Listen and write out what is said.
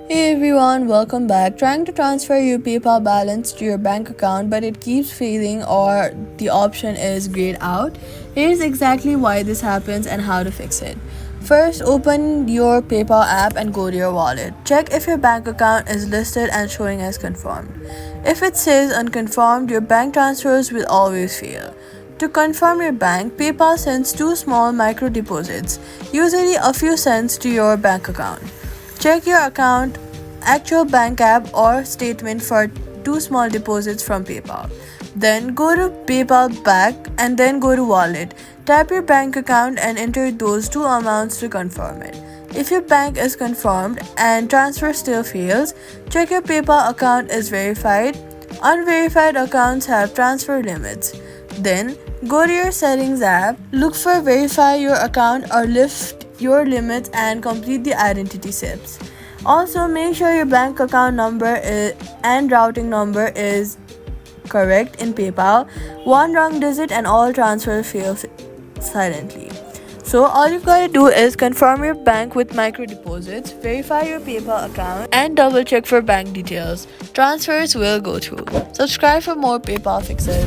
Hey everyone, welcome back. Trying to transfer your PayPal balance to your bank account, but it keeps failing or the option is grayed out. Here's exactly why this happens and how to fix it. First, open your PayPal app and go to your wallet. Check if your bank account is listed and showing as confirmed. If it says unconfirmed, your bank transfers will always fail. To confirm your bank, PayPal sends two small micro deposits, usually a few cents, to your bank account. Check your account, actual bank app, or statement for two small deposits from PayPal. Then go to PayPal back and then go to Wallet. Tap your bank account and enter those two amounts to confirm it. If your bank is confirmed and transfer still fails, check your PayPal account is verified. Unverified accounts have transfer limits. Then go to your settings app, look for verify your account or lift your limits and complete the identity steps. Also, make sure your bank account number and routing number is correct in PayPal. One wrong digit and all transfer fails silently. So all you gotta do is confirm your bank with micro deposits, verify your PayPal account, and double check for bank details. Transfers will go through. Subscribe for more PayPal fixes.